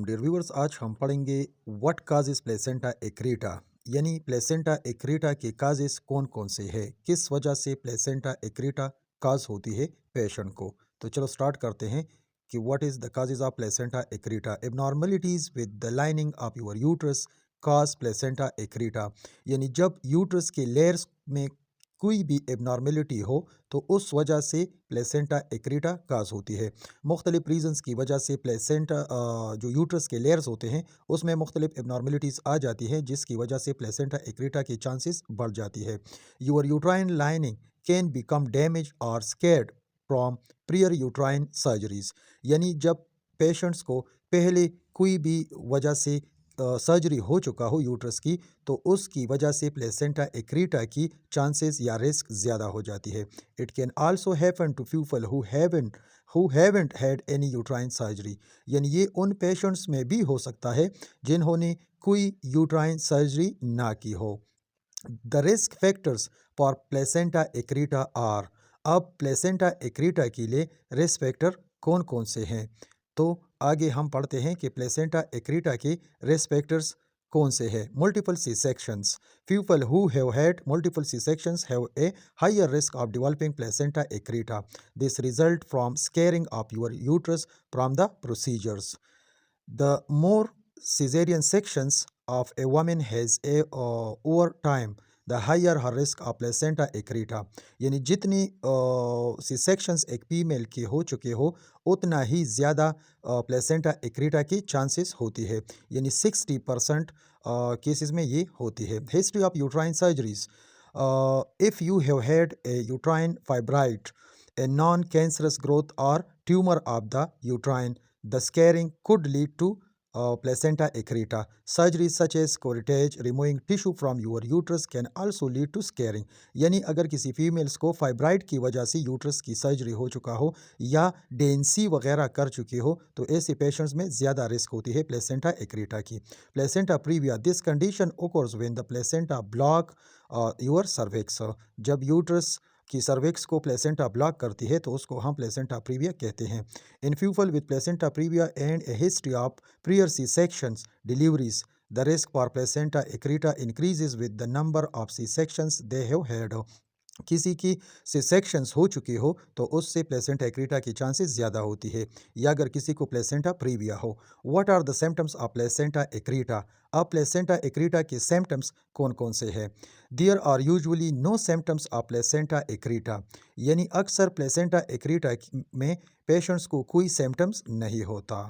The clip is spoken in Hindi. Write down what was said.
डियर व्यूअर्स, आज हम पढ़ेंगे व्हाट काजेस प्लेसेंटा एक्रेटा, यानी प्लेसेंटा एक्रेटा के काजेस कौन कौन से हैं, किस वजह से प्लेसेंटा एक्रेटा काज होती है पेशेंट को। तो चलो स्टार्ट करते हैं कि what is the causes of placenta accreta. Abnormalities with the lining of your uterus cause placenta accreta, यानी जब यूट्रस के लेयर्स में कोई भी एबनॉर्मेलिटी हो तो उस वजह से प्लेसेंटा एक्रेटा काज होती है। मुख्तलिफ रीजंस की वजह से प्लेसेंटा जो यूट्रस के लेयर्स होते हैं उसमें मुख्तलिफ एबनॉर्मेलिटीज़ आ जाती हैं, जिसकी वजह से प्लेसेंटा एक्रेटा की चांसेस बढ़ जाती है। Your uterine lining can become damage और scarred from prior uterine surgeries, यानी जब पेशेंट्स को पहले कोई भी वजह से सर्जरी हो चुका हो यूट्रस की, तो उसकी वजह से प्लेसेंटा एक्रेटा की चांसेस या रिस्क ज़्यादा हो जाती है। It can also happen to people who haven't had any uterine surgery, यानी ये उन पेशेंट्स में भी हो सकता है जिन्होंने कोई यूट्राइन सर्जरी ना की हो। The risk factors for placenta accreta are, अब प्लेसेंटा एक्रेटा के लिए रिस्क फैक्टर कौन कौन से हैं, तो आगे हम पढ़ते हैं कि प्लेसेंटा एक्रेटा के रिस्क फैक्टर्स कौन से हैं। Multiple C sections, people who have had multiple C sections have a higher risk of developing placenta accreta. This result from scarring of your uterus from the procedures. The more cesarean sections of a woman has over time, the higher her risk of placenta accreta, यानी जितनी सी सेक्शंस एक फीमेल की हो चुके हो उतना ही ज़्यादा प्लेसेंटा एक्रेटा की चांसेस होती है, यानी 60% केसेस में ये होती है। History of uterine surgeries, if you have had a uterine fibroid, a non-cancerous growth or tumor of the uterine, the scarring could lead to placenta accreta. Surgeries such as curettage, removing tissue from your uterus, can also lead to scarring. यानी अगर किसी फीमेल्स को फाइब्राइड की वजह से यूट्रस की सर्जरी हो चुका हो या डेंसी वगैरह कर चुकी हो, तो ऐसे पेशेंट्स में ज़्यादा रिस्क होती है प्लेसेंटा एक्रेटा की। Placenta previa, this condition occurs when the placenta block your cervix, जब यूट्रस कि सर्विक्स को प्लेसेंटा ब्लॉक करती है तो उसको हम प्लेसेंटा प्रीविया कहते हैं। In people with placenta previa and a history of prior C sections deliveries, the risk for placenta accreta increases with the number of C sections they have had. किसी की से सेक्शंस हो चुकी हो तो उससे प्लेसेंटा एक्रेटा की चांसेस ज़्यादा होती है, या अगर किसी को प्लेसेंटा प्रीविया हो। What are the symptoms of placenta accreta, अब प्लेसेंटा एक्रेटा के सिम्टम्स कौन कौन से हैं। There are usually no symptoms of placenta accreta, यानी अक्सर प्लेसेंटा एक्रेटा में पेशेंट्स को कोई सिम्टम्स नहीं होता।